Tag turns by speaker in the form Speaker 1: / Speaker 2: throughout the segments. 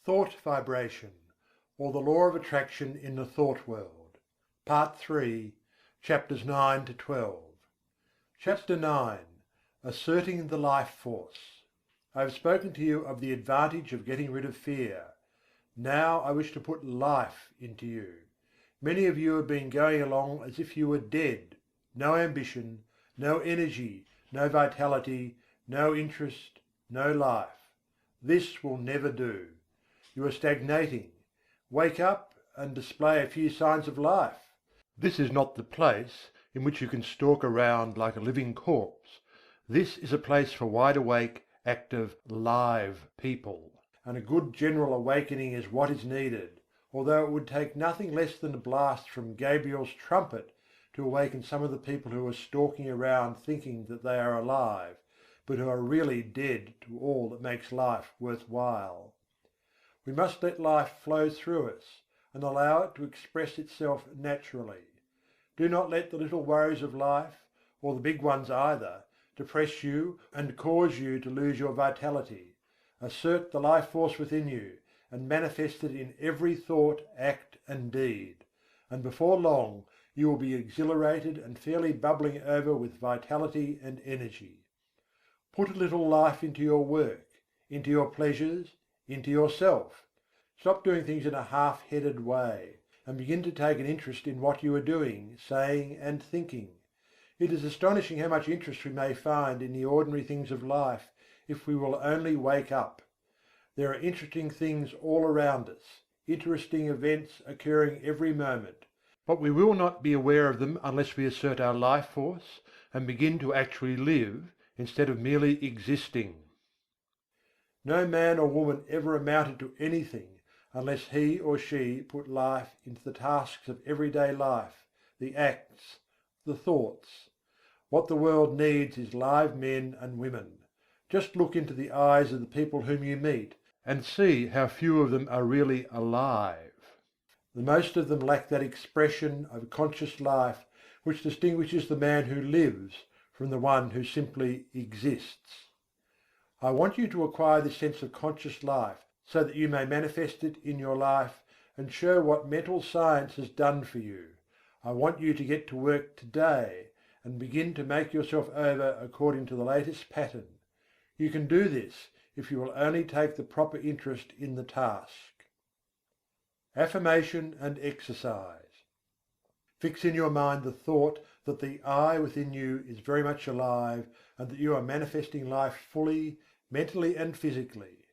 Speaker 1: Thought Vibration, or the Law of Attraction in the Thought World. Part 3, Chapters 9 to 12. Chapter 9. Asserting the Life Force. I have spoken to you of the advantage of getting rid of fear. Now I wish to put life into you. Many of you have been going along as if you were dead: no ambition, no energy, no vitality, no interest, no life. This will never do. You are stagnating. Wake up and display a few signs of life. This is not the place in which you can stalk around like a living corpse. This is a place for wide awake, active, live people. And a good general awakening is what is needed, although it would take nothing less than a blast from Gabriel's trumpet to awaken some of the people who are stalking around thinking that they are alive, but who are really dead to all that makes life worthwhile. We must let life flow through us, and allow it to express itself naturally. Do not let the little worries of life, or the big ones either, depress you and cause you to lose your vitality. Assert the life force within you, and manifest it in every thought, act and deed, and before long you will be exhilarated and fairly bubbling over with vitality and energy. Put a little life into your work, into your pleasures, into yourself. Stop doing things in a half-headed way, and begin to take an interest in what you are doing, saying and thinking. It is astonishing how much interest we may find in the ordinary things of life if we will only wake up. There are interesting things all around us, interesting events occurring every moment, but we will not be aware of them unless we assert our life force and begin to actually live instead of merely existing. No man or woman ever amounted to anything unless he or she put life into the tasks of everyday life, the acts, the thoughts. What the world needs is live men and women. Just look into the eyes of the people whom you meet, and see how few of them are really alive. The most of them lack that expression of conscious life which distinguishes the man who lives from the one who simply exists. I want you to acquire this sense of conscious life so that you may manifest it in your life and show what mental science has done for you. I want you to get to work today and begin to make yourself over according to the latest pattern. You can do this if you will only take the proper interest in the task. Affirmation and exercise. Fix in your mind the thought that the I within you is very much alive and that you are manifesting life fully, mentally and physically.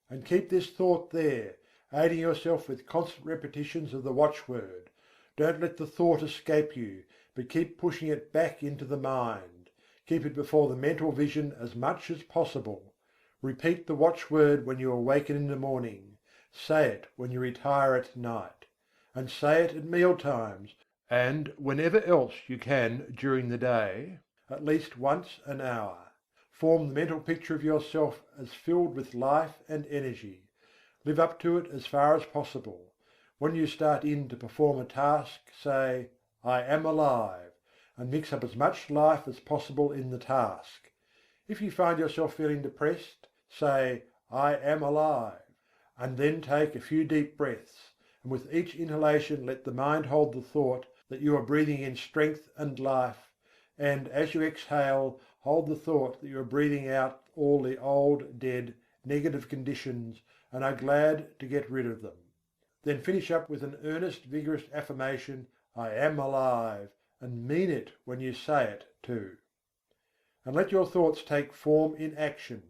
Speaker 1: And keep this thought there, aiding yourself with constant repetitions of the watchword. Don't let the thought escape you, but keep pushing it back into the mind. Keep it before the mental vision as much as possible. Repeat the watchword when you awaken in the morning. Say it when you retire at night. And say it at meal times, and whenever else you can during the day, at least once an hour. Form the mental picture of yourself as filled with life and energy. Live up to it as far as possible. When you start in to perform a task, say, "I am alive," and mix up as much life as possible in the task. If you find yourself feeling depressed, say, "I am alive," and then take a few deep breaths, and with each inhalation let the mind hold the thought that you are breathing in strength and life, and as you exhale, hold the thought that you are breathing out all the old, dead, negative conditions and are glad to get rid of them. Then finish up with an earnest, vigorous affirmation, "I am alive," and mean it when you say it too. And let your thoughts take form in action.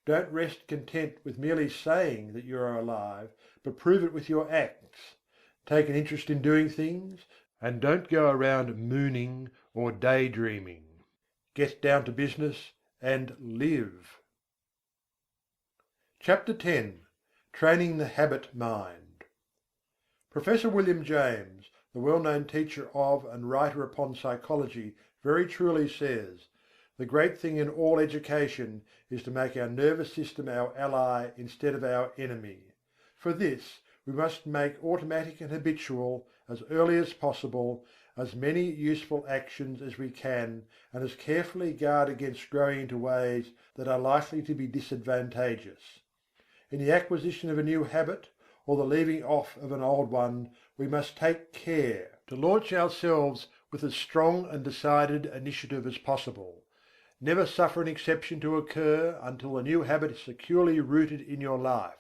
Speaker 1: Don't rest content with merely saying that you are alive, but prove it with your acts. Take an interest in doing things, and don't go around mooning or daydreaming. Get down to business and live. Chapter 10. Training the Habit Mind. Professor William James, the well-known teacher of and writer upon psychology, very truly says, "The great thing in all education is to make our nervous system our ally instead of our enemy. For this we must make automatic and habitual, as early as possible, as many useful actions as we can, and as carefully guard against growing into ways that are likely to be disadvantageous. In the acquisition of a new habit, or the leaving off of an old one, we must take care to launch ourselves with as strong and decided initiative as possible. Never suffer an exception to occur until the new habit is securely rooted in your life.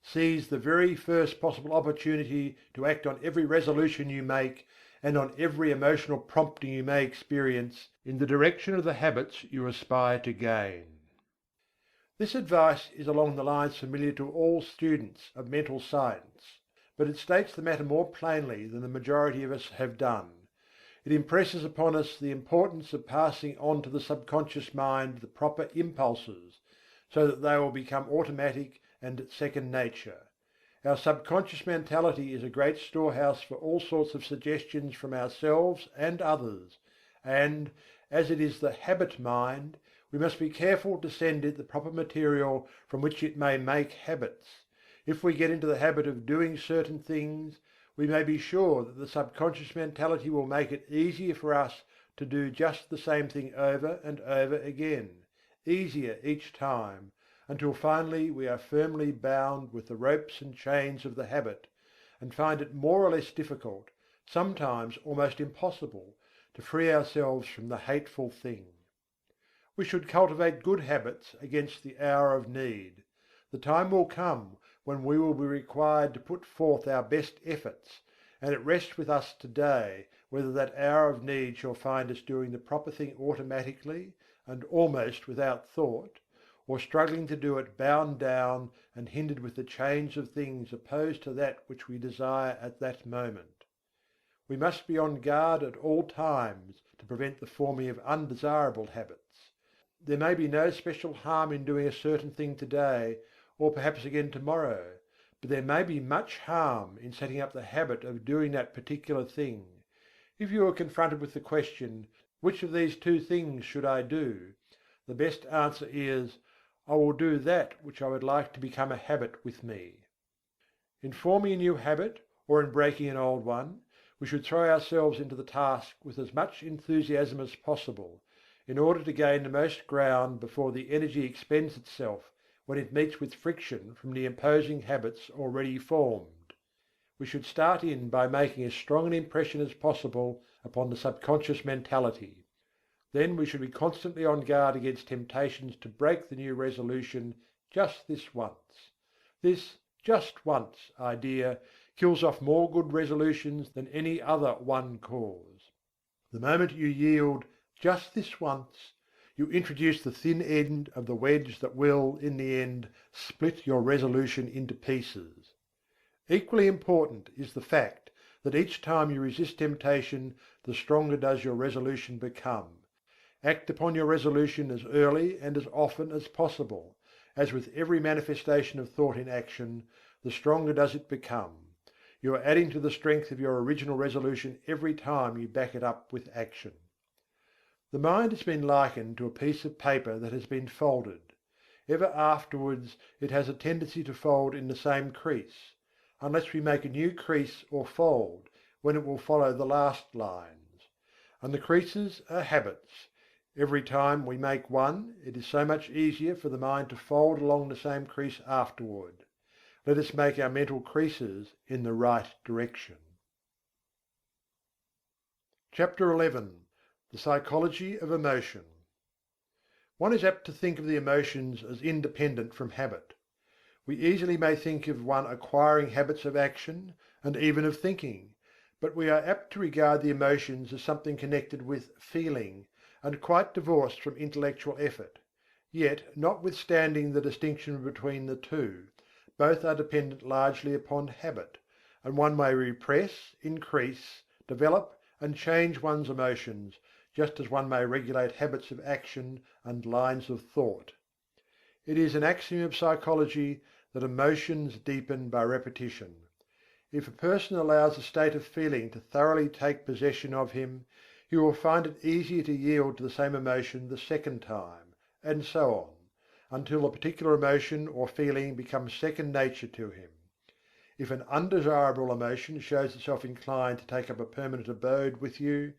Speaker 1: Seize the very first possible opportunity to act on every resolution you make, and on every emotional prompting you may experience, in the direction of the habits you aspire to gain. This advice is along the lines familiar to all students of mental science, but it states the matter more plainly than the majority of us have done. It impresses upon us the importance of passing on to the subconscious mind the proper impulses, so that they will become automatic and second nature. Our subconscious mentality is a great storehouse for all sorts of suggestions from ourselves and others, and, as it is the habit mind, we must be careful to send it the proper material from which it may make habits. If we get into the habit of doing certain things, we may be sure that the subconscious mentality will make it easier for us to do just the same thing over and over again, easier each time, until finally we are firmly bound with the ropes and chains of the habit, and find it more or less difficult, sometimes almost impossible, to free ourselves from the hateful thing. We should cultivate good habits against the hour of need. The time will come when we will be required to put forth our best efforts, and it rests with us today whether that hour of need shall find us doing the proper thing automatically and almost without thought, or struggling to do it bound down and hindered with the chains of things opposed to that which we desire at that moment. We must be on guard at all times to prevent the forming of undesirable habits. There may be no special harm in doing a certain thing today, or perhaps again tomorrow, but there may be much harm in setting up the habit of doing that particular thing. If you are confronted with the question, "Which of these two things should I do?" the best answer is, "I will do that which I would like to become a habit with me." In forming a new habit, or in breaking an old one, we should throw ourselves into the task with as much enthusiasm as possible, in order to gain the most ground before the energy expends itself when it meets with friction from the imposing habits already formed. We should start in by making as strong an impression as possible upon the subconscious mentality. Then we should be constantly on guard against temptations to break the new resolution just this once. This "just once" idea kills off more good resolutions than any other one cause. The moment you yield "just this once," you introduce the thin end of the wedge that will, in the end, split your resolution into pieces. Equally important is the fact that each time you resist temptation, the stronger does your resolution become. Act upon your resolution as early and as often as possible. As with every manifestation of thought in action, the stronger does it become. You are adding to the strength of your original resolution every time you back it up with action. The mind has been likened to a piece of paper that has been folded. Ever afterwards it has a tendency to fold in the same crease, unless we make a new crease or fold, when it will follow the last lines. And the creases are habits. Every time we make one, it is so much easier for the mind to fold along the same crease afterward. Let us make our mental creases in the right direction. CHAPTER XI. The psychology of emotion. One is apt to think of the emotions as independent from habit. We easily may think of one acquiring habits of action, and even of thinking, but we are apt to regard the emotions as something connected with feeling, and quite divorced from intellectual effort. Yet, notwithstanding the distinction between the two, both are dependent largely upon habit, and one may repress, increase, develop, and change one's emotions, just as one may regulate habits of action and lines of thought. It is an axiom of psychology that emotions deepen by repetition. If a person allows a state of feeling to thoroughly take possession of him, he will find it easier to yield to the same emotion the second time, and so on, until the particular emotion or feeling becomes second nature to him. If an undesirable emotion shows itself inclined to take up a permanent abode with you,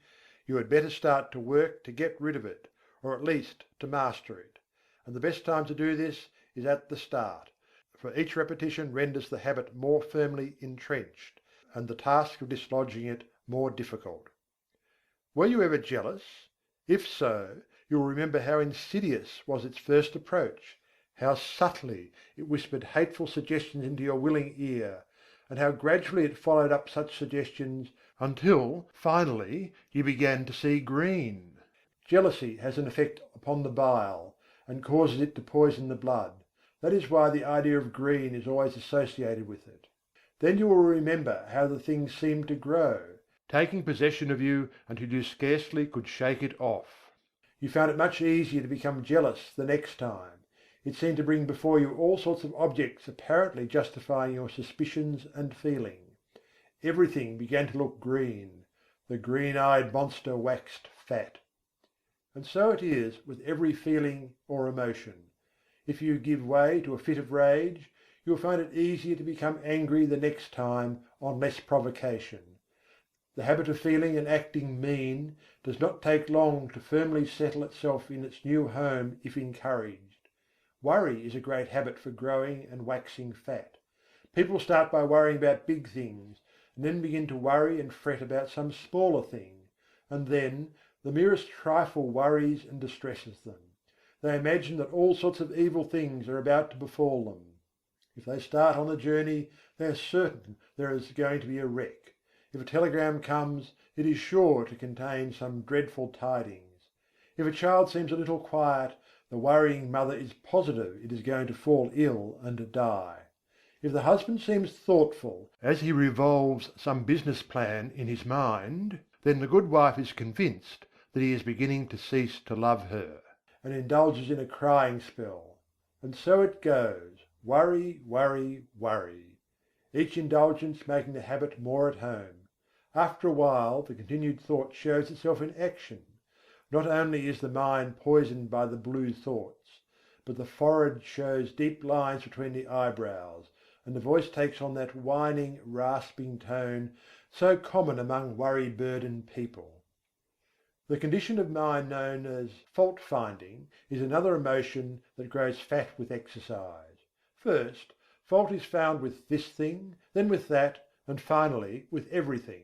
Speaker 1: you had better start to work to get rid of it, or at least to master it. And the best time to do this is at the start, for each repetition renders the habit more firmly entrenched, and the task of dislodging it more difficult. Were you ever jealous? If so, you will remember how insidious was its first approach, how subtly it whispered hateful suggestions into your willing ear, and how gradually it followed up such suggestions until finally you began to see green. Jealousy has an effect upon the bile, and causes it to poison the blood. That is why the idea of green is always associated with it. Then you will remember how the thing seemed to grow, taking possession of you until you scarcely could shake it off. You found it much easier to become jealous the next time. It seemed to bring before you all sorts of objects apparently justifying your suspicions and feeling. Everything began to look green. The green-eyed monster waxed fat. And so it is with every feeling or emotion. If you give way to a fit of rage, you will find it easier to become angry the next time on less provocation. The habit of feeling and acting mean does not take long to firmly settle itself in its new home if encouraged. Worry is a great habit for growing and waxing fat. People start by worrying about big things, and then begin to worry and fret about some smaller thing, and then the merest trifle worries and distresses them. They imagine that all sorts of evil things are about to befall them. If they start on the journey, they are certain there is going to be a wreck. If a telegram comes, it is sure to contain some dreadful tidings. If a child seems a little quiet, the worrying mother is positive it is going to fall ill and die. If the husband seems thoughtful as he revolves some business plan in his mind, then the good wife is convinced that he is beginning to cease to love her, and indulges in a crying spell. And so it goes, worry, worry, worry, each indulgence making the habit more at home. After a while the continued thought shows itself in action. Not only is the mind poisoned by the blue thoughts, but the forehead shows deep lines between the eyebrows, and the voice takes on that whining, rasping tone so common among worry-burdened people. The condition of mind known as fault-finding is another emotion that grows fat with exercise. First, fault is found with this thing, then with that, and finally with everything.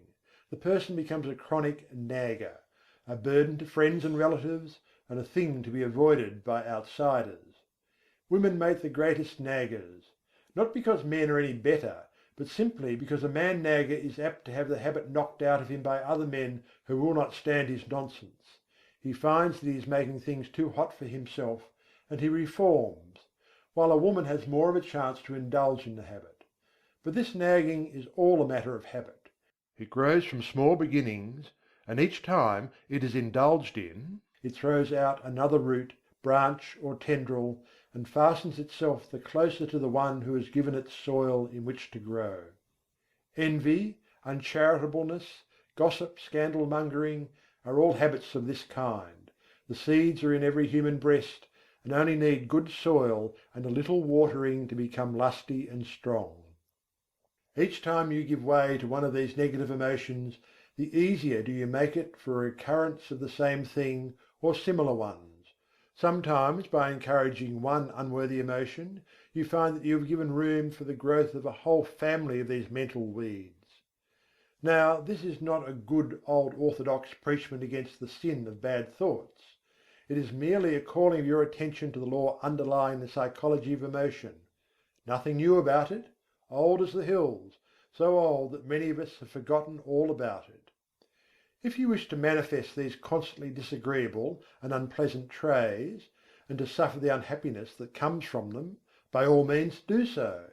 Speaker 1: The person becomes a chronic nagger, a burden to friends and relatives, and a thing to be avoided by outsiders. Women make the greatest naggers, not because men are any better, but simply because a man nagger is apt to have the habit knocked out of him by other men who will not stand his nonsense. He finds that he is making things too hot for himself, and he reforms, while a woman has more of a chance to indulge in the habit. But this nagging is all a matter of habit. It grows from small beginnings, and each time it is indulged in, it throws out another root, branch, or tendril, and fastens itself the closer to the one who has given it soil in which to grow. Envy, uncharitableness, gossip, scandal-mongering are all habits of this kind. The seeds are in every human breast, and only need good soil and a little watering to become lusty and strong. Each time you give way to one of these negative emotions, the easier do you make it for a recurrence of the same thing or similar ones. Sometimes by encouraging one unworthy emotion, you find that you have given room for the growth of a whole family of these mental weeds. Now this is not a good old orthodox preachment against the sin of bad thoughts. It is merely a calling of your attention to the law underlying the psychology of emotion. Nothing new about it, old as the hills, so old that many of us have forgotten all about it. If you wish to manifest these constantly disagreeable and unpleasant traits, and to suffer the unhappiness that comes from them, by all means do so.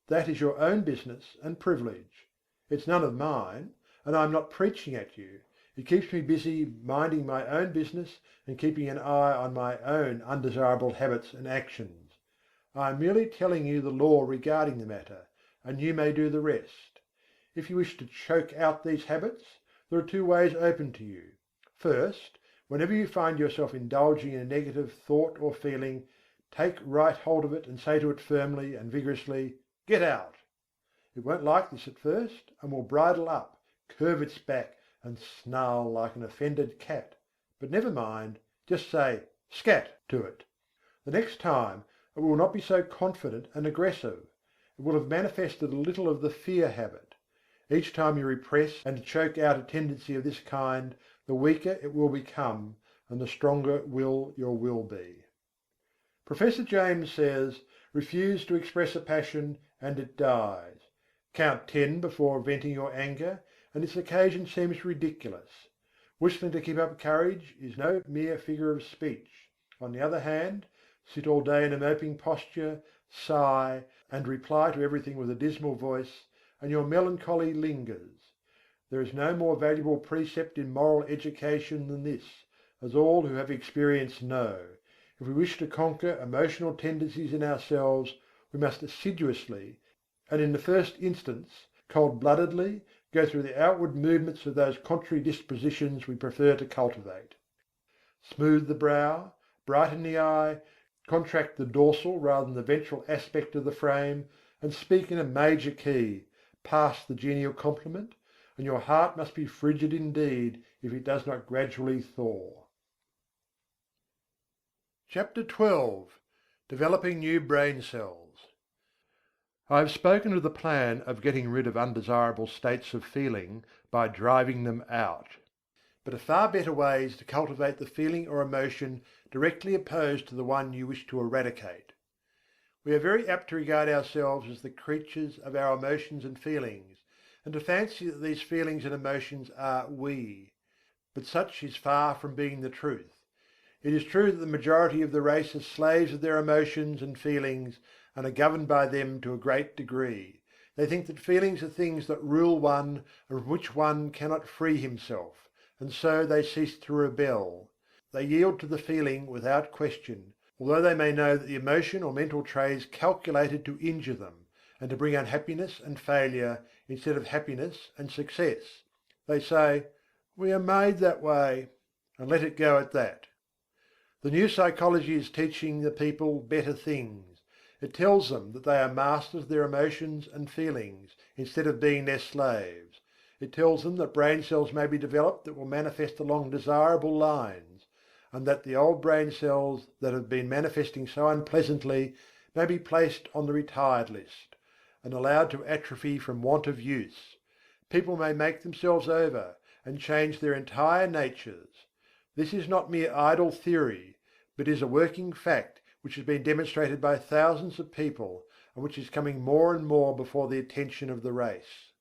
Speaker 1: That is your own business and privilege. It's none of mine, and I am not preaching at you. It keeps me busy minding my own business and keeping an eye on my own undesirable habits and actions. I am merely telling you the law regarding the matter, and you may do the rest. If you wish to choke out these habits, there are two ways open to you. First, whenever you find yourself indulging in a negative thought or feeling, take right hold of it and say to it firmly and vigorously, "Get out!" It won't like this at first, and will bridle up, curve its back, and snarl like an offended cat. But never mind, just say "Scat" to it. The next time it will not be so confident and aggressive. it will have manifested a little of the fear habit. Each time you repress and choke out a tendency of this kind, the weaker it will become, and the stronger will your will be. Professor James says, refuse to express a passion and it dies. Count 10 before venting your anger, and its occasion seems ridiculous. Whistling to keep up courage is no mere figure of speech. On the other hand, sit all day in a moping posture, sigh, and reply to everything with a dismal voice, and your melancholy lingers. There is no more valuable precept in moral education than this, as all who have experience know. If we wish to conquer emotional tendencies in ourselves, we must assiduously, and in the first instance cold-bloodedly, go through the outward movements of those contrary dispositions we prefer to cultivate. Smooth the brow, brighten the eye, contract the dorsal rather than the ventral aspect of the frame, and speak in a major key, pass the genial compliment, and your heart must be frigid indeed if it does not gradually thaw. Chapter XII. Developing New Brain Cells. I have spoken of the plan of getting rid of undesirable states of feeling by driving them out. But a far better way is to cultivate the feeling or emotion directly opposed to the one you wish to eradicate. We are very apt to regard ourselves as the creatures of our emotions and feelings, and to fancy that these feelings and emotions are we. But such is far from being the truth. It is true that the majority of the race are slaves of their emotions and feelings and are governed by them to a great degree. They think that feelings are things that rule one and from which one cannot free himself, and so they cease to rebel. They yield to the feeling without question, although they may know that the emotion or mental trait is calculated to injure them, and to bring unhappiness and failure instead of happiness and success. They say, "We are made that way," and let it go at that. The new psychology is teaching the people better things. It tells them that they are masters of their emotions and feelings, instead of being their slaves. It tells them that brain cells may be developed that will manifest along desirable lines, and that the old brain cells that have been manifesting so unpleasantly may be placed on the retired list, and allowed to atrophy from want of use. People may make themselves over, and change their entire natures. This is not mere idle theory, but is a working fact which has been demonstrated by thousands of people, and which is coming more and more before the attention of the race.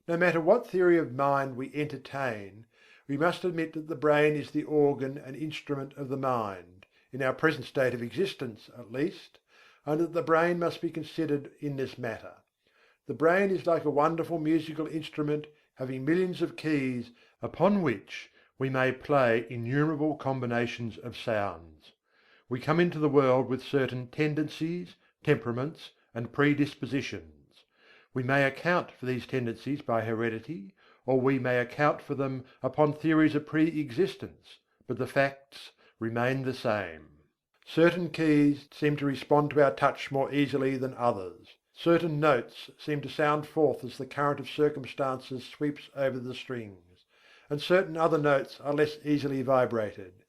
Speaker 1: No matter what theory of mind we entertain, we must admit that the brain is the organ and instrument of the mind, in our present state of existence at least, and that the brain must be considered in this matter. The brain is like a wonderful musical instrument having millions of keys, upon which we may play innumerable combinations of sounds. We come into the world with certain tendencies, temperaments, and predispositions. We may account for these tendencies by heredity, or we may account for them upon theories of pre-existence, but the facts remain the same. Certain keys seem to respond to our touch more easily than others. Certain notes seem to sound forth as the current of circumstances sweeps over the strings, and certain other notes are less easily vibrated.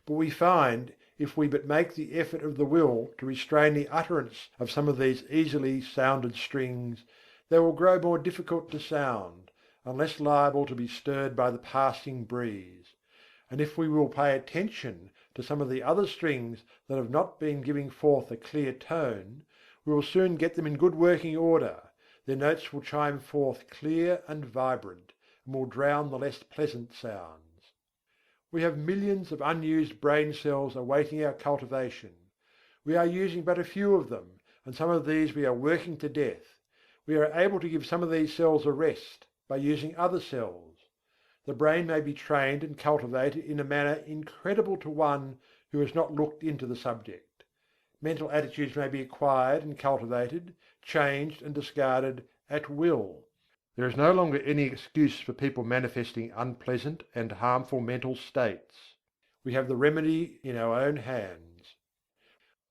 Speaker 1: But we find, if we but make the effort of the will to restrain the utterance of some of these easily sounded strings, they will grow more difficult to sound, and less liable to be stirred by the passing breeze. And if we will pay attention to some of the other strings that have not been giving forth a clear tone, we will soon get them in good working order. Their notes will chime forth clear and vibrant, and will drown the less pleasant sounds. We have millions of unused brain cells awaiting our cultivation. We are using but a few of them, and some of these we are working to death. We are able to give some of these cells a rest by using other cells. The brain may be trained and cultivated in a manner incredible to one who has not looked into the subject. Mental attitudes may be acquired and cultivated, changed and discarded at will. There is no longer any excuse for people manifesting unpleasant and harmful mental states. We have the remedy in our own hands.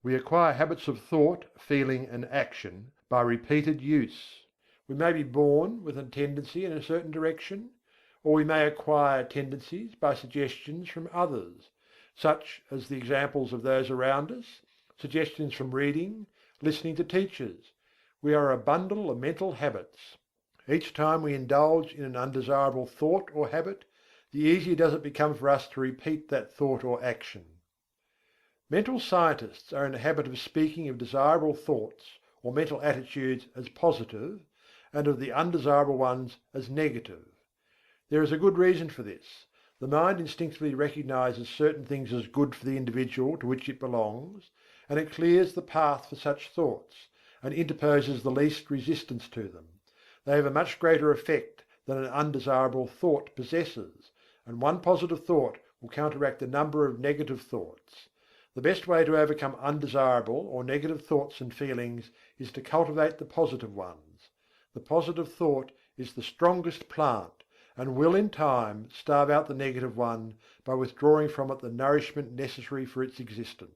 Speaker 1: We acquire habits of thought, feeling, and action by repeated use. We may be born with a tendency in a certain direction, or we may acquire tendencies by suggestions from others, such as the examples of those around us, suggestions from reading, listening to teachers. We are a bundle of mental habits. Each time we indulge in an undesirable thought or habit, the easier does it become for us to repeat that thought or action. Mental scientists are in the habit of speaking of desirable thoughts or mental attitudes as positive, and of the undesirable ones as negative. There is a good reason for this. The mind instinctively recognizes certain things as good for the individual to which it belongs, and it clears the path for such thoughts, and interposes the least resistance to them. They have a much greater effect than an undesirable thought possesses, and one positive thought will counteract a number of negative thoughts. The best way to overcome undesirable or negative thoughts and feelings is to cultivate the positive ones. The positive thought is the strongest plant, and will in time starve out the negative one by withdrawing from it the nourishment necessary for its existence.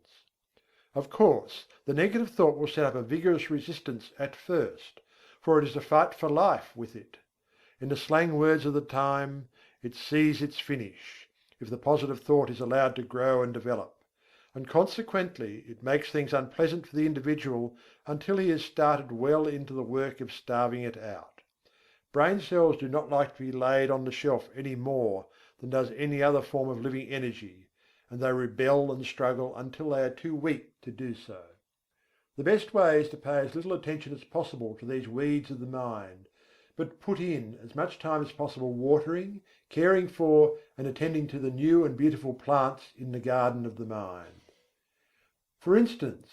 Speaker 1: Of course, the negative thought will set up a vigorous resistance at first, for it is a fight for life with it. In the slang words of the time, it sees its finish, if the positive thought is allowed to grow and develop. And consequently it makes things unpleasant for the individual until he has started well into the work of starving it out. Brain cells do not like to be laid on the shelf any more than does any other form of living energy, and they rebel and struggle until they are too weak to do so. The best way is to pay as little attention as possible to these weeds of the mind, but put in as much time as possible watering, caring for, and attending to the new and beautiful plants in the garden of the mind. For instance,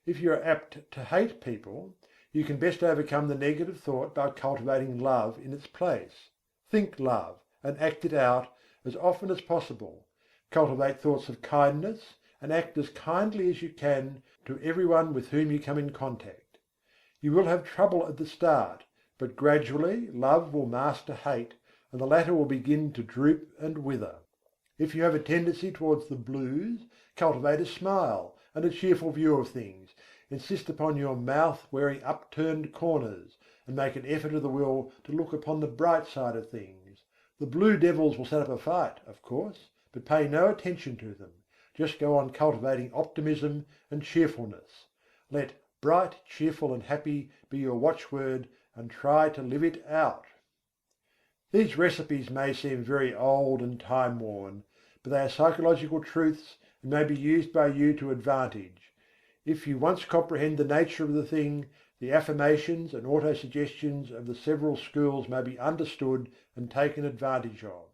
Speaker 1: if you are apt to hate people, you can best overcome the negative thought by cultivating love in its place. Think love, and act it out as often as possible. Cultivate thoughts of kindness, and act as kindly as you can to everyone with whom you come in contact. You will have trouble at the start, but gradually love will master hate, and the latter will begin to droop and wither. If you have a tendency towards the blues, cultivate a smile and a cheerful view of things. Insist upon your mouth wearing upturned corners, and make an effort of the will to look upon the bright side of things. The blue devils will set up a fight, of course, but pay no attention to them. Just go on cultivating optimism and cheerfulness. Let bright, cheerful and happy be your watchword, and try to live it out. These recipes may seem very old and time-worn, but they are psychological truths and may be used by you to advantage. If you once comprehend the nature of the thing, the affirmations and autosuggestions of the several schools may be understood and taken advantage of.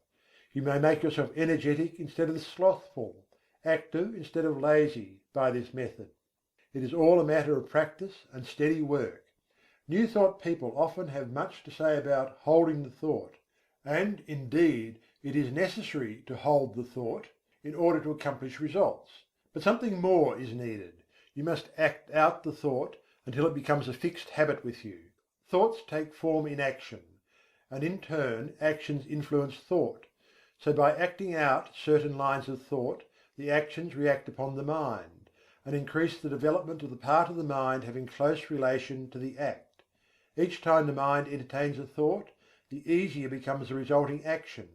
Speaker 1: You may make yourself energetic instead of slothful, active instead of lazy, by this method. It is all a matter of practice and steady work. New thought people often have much to say about holding the thought, and indeed it is necessary to hold the thought in order to accomplish results. But something more is needed. You must act out the thought until it becomes a fixed habit with you. Thoughts take form in action, and in turn actions influence thought. So by acting out certain lines of thought, the actions react upon the mind, and increase the development of the part of the mind having close relation to the act. Each time the mind entertains a thought, the easier becomes the resulting action,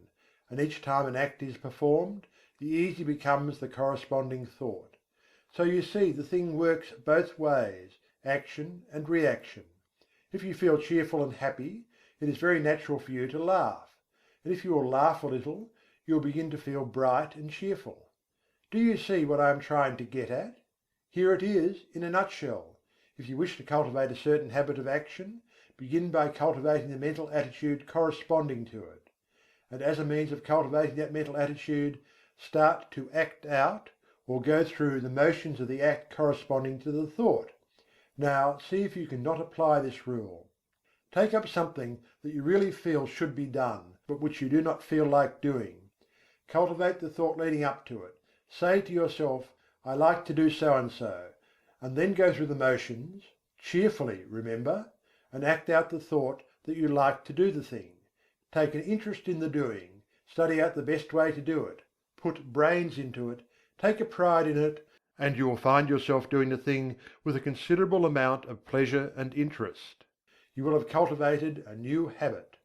Speaker 1: and each time an act is performed, the easier becomes the corresponding thought. So you see the thing works both ways, action and reaction. If you feel cheerful and happy, it is very natural for you to laugh, and if you will laugh a little, you will begin to feel bright and cheerful. Do you see what I am trying to get at? Here it is in a nutshell. If you wish to cultivate a certain habit of action, begin by cultivating the mental attitude corresponding to it. And as a means of cultivating that mental attitude, start to act out, or go through the motions of the act corresponding to the thought. Now see if you can not apply this rule. Take up something that you really feel should be done, but which you do not feel like doing. Cultivate the thought leading up to it. Say to yourself, I like to do so and so, and then go through the motions, cheerfully remember, and act out the thought that you like to do the thing. Take an interest in the doing, study out the best way to do it, put brains into it, take a pride in it, and you will find yourself doing the thing with a considerable amount of pleasure and interest. You will have cultivated a new habit.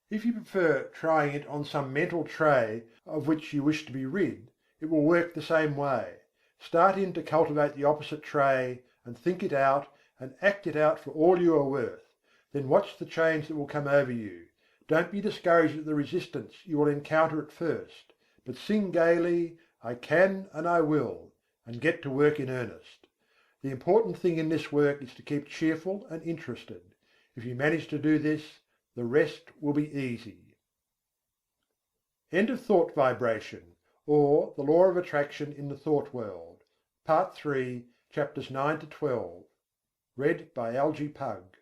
Speaker 1: If you prefer trying it on some mental tray of which you wish to be rid, it will work the same way. Start in to cultivate the opposite tray, and think it out, and act it out for all you are worth. Then watch the change that will come over you. Don't be discouraged at the resistance you will encounter at first, but sing gaily, "I can and I will," and get to work in earnest. The important thing in this work is to keep cheerful and interested. If you manage to do this, the rest will be easy. End of thought vibration, or the law of attraction in the thought world. Part III, chapters 9 to 12. Read by Algie Pug.